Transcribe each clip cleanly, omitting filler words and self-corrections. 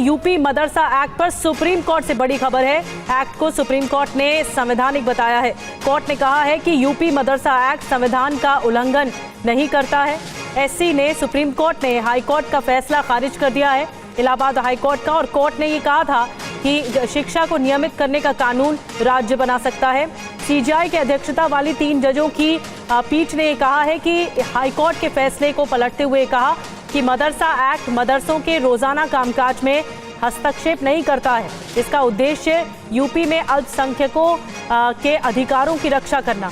UP मदरसा act पर supreme court से बड़ी खबर है। एक्ट को सुप्रीम कोर्ट ने संवैधानिक बताया है। कोर्ट ने कहा है कि यूपी मदरसा एक्ट संविधान का उल्लंघन नहीं करता है। एससी ने सुप्रीम कोर्ट ने हाई कोर्ट का फैसला खारिज कर दिया है, इलाहाबाद हाई कोर्ट का। और कोर्ट ने ये कहा था कि शिक्षा को नियमित करने का कानून राज्य बना सकता है। सीजीआई की अध्यक्षता वाली 3 जजों की पीठ ने कहा है कि हाईकोर्ट के फैसले को पलटते हुए कहा कि मदरसा एक्ट मदरसों के रोजाना कामकाज में हस्तक्षेप नहीं करता है। इसका उद्देश्य यूपी में अल्पसंख्यकों के अधिकारों की रक्षा करना।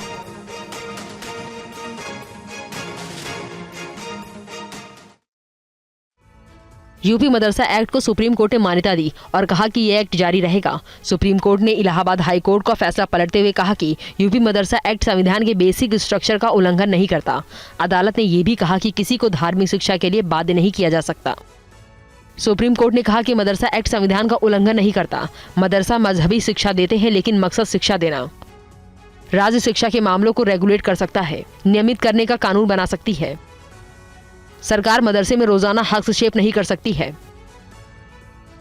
यूपी मदरसा एक्ट को सुप्रीम कोर्ट ने मान्यता दी और कहा कि यह एक्ट जारी रहेगा। सुप्रीम कोर्ट ने इलाहाबाद हाई कोर्ट का फैसला पलटते हुए कहा कि यूपी मदरसा एक्ट संविधान के बेसिक स्ट्रक्चर का उल्लंघन नहीं करता। अदालत ने यह भी कहा कि किसी को धार्मिक शिक्षा के लिए बाध्य नहीं किया जा सकता। सुप्रीम कोर्ट ने कहा कि मदरसा एक्ट संविधान का उल्लंघन नहीं करता। मदरसा मजहबी शिक्षा देते हैं, लेकिन मकसद शिक्षा देना। राज्य शिक्षा के मामलों को रेगुलेट कर सकता है, नियमित करने का कानून बना सकती है। सरकार मदरसे में रोजाना हस्तक्षेप नहीं कर सकती है।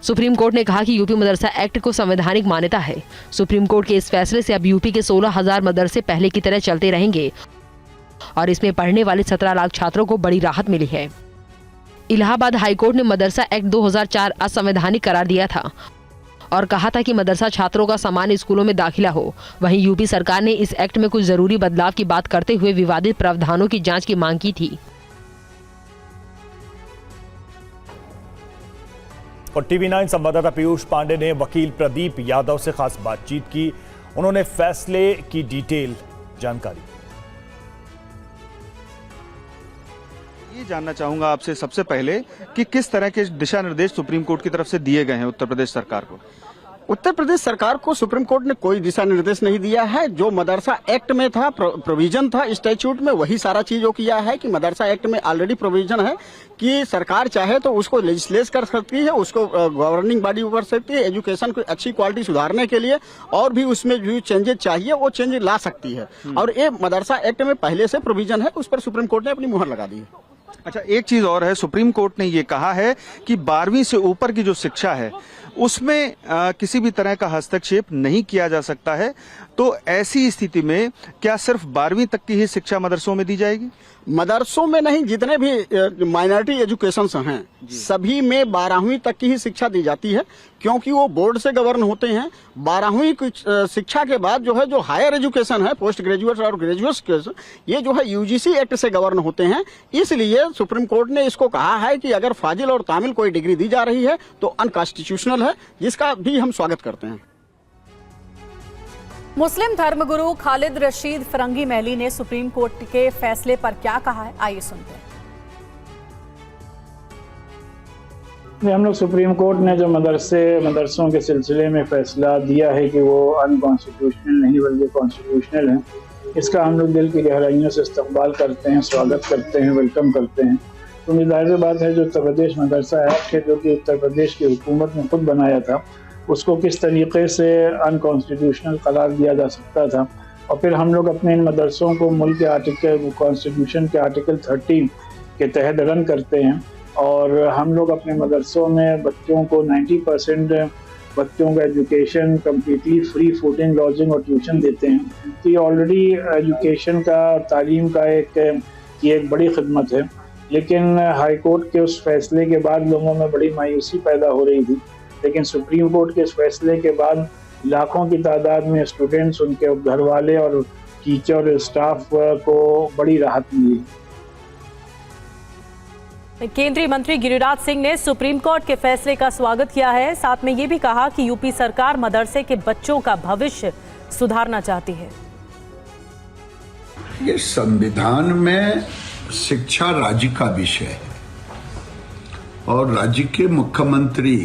सुप्रीम कोर्ट ने कहा कि यूपी मदरसा एक्ट को संवैधानिक मान्यता है। सुप्रीम कोर्ट के इस फैसले से अब यूपी के 16,000 मदरसे पहले की तरह चलते रहेंगे और इसमें पढ़ने वाले 17 लाख छात्रों को बड़ी राहत मिली है। इलाहाबाद हाईकोर्ट ने मदरसा एक्ट 2004 असंवैधानिक करार दिया था और कहा था कि मदरसा छात्रों का सामान्य स्कूलों में दाखिला हो। वहीं यूपी सरकार ने इस एक्ट में कुछ जरूरी बदलाव की बात करते हुए विवादित प्रावधानों की जांच की मांग की थी। और टीवी9 संवाददाता पीयूष पांडे ने वकील प्रदीप यादव से खास बातचीत की। उन्होंने फैसले की डिटेल जानकारी। ये जानना चाहूंगा आपसे सबसे पहले कि किस तरह के दिशा निर्देश सुप्रीम कोर्ट की तरफ से दिए गए हैं उत्तर प्रदेश सरकार को। उत्तर प्रदेश सरकार को सुप्रीम कोर्ट ने कोई दिशा निर्देश नहीं दिया है। जो मदरसा एक्ट में था, प्रोविजन था स्टैट्यूट में, वही सारा चीजों किया है कि मदरसा एक्ट में ऑलरेडी प्रोविजन है कि सरकार चाहे तो उसको लेजिस्लेट कर सकती है, उसको गवर्निंग बॉडी कर सकती है, एजुकेशन को अच्छी क्वालिटी सुधारने के लिए और भी उसमें जो चेंजेस चाहिए वो चेंजेस ला सकती है। और ये मदरसा एक्ट में पहले से प्रोविजन है, उस पर सुप्रीम कोर्ट ने अपनी मुहर लगा दी है। अच्छा, एक चीज और है, सुप्रीम कोर्ट ने ये कहा है कि 12वीं से ऊपर की जो शिक्षा है उसमें किसी भी तरह का हस्तक्षेप नहीं किया जा सकता है। तो ऐसी स्थिति में क्या सिर्फ 12वीं तक की ही शिक्षा मदरसों में दी जाएगी? मदरसों में नहीं, जितने भी माइनॉरिटी एजुकेशंस हैं सभी में 12वीं तक की ही शिक्षा दी जाती है, क्योंकि वो बोर्ड से गवर्न होते हैं। 12वीं शिक्षा के बाद जो है जो हायर एजुकेशन है, पोस्ट ग्रेजुएट और ग्रेजुएट, ये जो है यूजीसी एक्ट से गवर्न होते हैं। इसलिए सुप्रीम कोर्ट ने इसको कहा है कि अगर फाजिल और तामिल कोई डिग्री दी जा रही है तो अनकॉन्स्टिट्यूशनल है, जिसका भी हम स्वागत करते हैं। मुस्लिम धर्मगुरु खालिद रशीद फरंगी महली ने सुप्रीम कोर्ट के फैसले पर क्या कहा है, आइए सुनते हैं। हम लोग सुप्रीम कोर्ट ने जो मदरसों के सिलसिले में फैसला दिया है कि वो अनकॉन्स्टिट्यूशनल नहीं बल्कि कॉन्स्टिट्यूशनल है, इसका हम लोग दिल की गहराइयों से इस्तकबाल करते हैं, स्वागत करते हैं, वेलकम करते हैं। तो जाहिर बात है जो उत्तर प्रदेश मदरसा एक्ट है, जो कि उत्तर प्रदेश की हुकूमत ने खुद बनाया था, उसको किस तरीके से अनकॉन्स्टिट्यूशनल करार दिया जा सकता था। और फिर हम लोग अपने इन मदरसों को मुल्क के आर्टिकल कॉन्स्टिट्यूशन के आर्टिकल 13 के तहत रन करते हैं और हम लोग अपने मदरसों में बच्चों को 90% बच्चों का education completely free fooding, lodging और ट्यूशन देते हैं। तो ये ऑलरेडी एजुकेशन का, तालीम का एक बड़ी खिदमत है। लेकिन हाई कोर्ट के उस फैसले के बाद लोगों में बड़ी मायूसी पैदा हो रही थी, लेकिन सुप्रीम कोर्ट के इस फैसले के बाद लाखों की तादाद में स्टूडेंट्स, उनके घर वाले और टीचर स्टाफ को बड़ी राहत मिली। केंद्रीय मंत्री गिरिराज सिंह ने सुप्रीम कोर्ट के फैसले का स्वागत किया है। साथ में ये भी कहा कि यूपी सरकार मदरसे के बच्चों का भविष्य सुधारना चाहती है। ये संविधान में शिक्षा राज्य का विषय है और राज्य के मुख्यमंत्री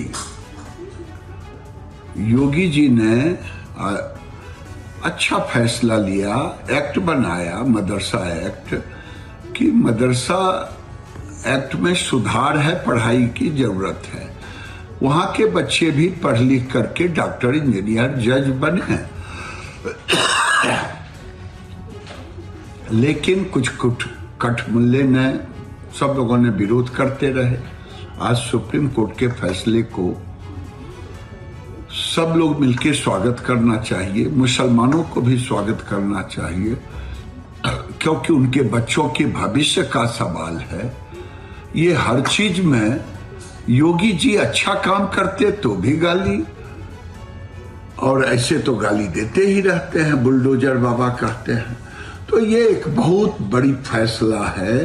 योगी जी ने अच्छा फैसला लिया, एक्ट बनाया मदरसा एक्ट, कि मदरसा एक्ट में सुधार है, पढ़ाई की जरूरत है। वहां के बच्चे भी पढ़ लिख करके डॉक्टर, इंजीनियर, जज बने। लेकिन कुछ कठमुल्ले ने, सब लोगों ने विरोध करते रहे। आज सुप्रीम कोर्ट के फैसले को सब लोग मिलकर स्वागत करना चाहिए, मुसलमानों को भी स्वागत करना चाहिए, क्योंकि उनके बच्चों के भविष्य का सवाल है। ये हर चीज में योगी जी अच्छा काम करते तो भी गाली, और ऐसे तो गाली देते ही रहते हैं, बुलडोजर बाबा कहते हैं। तो ये एक बहुत बड़ी फैसला है।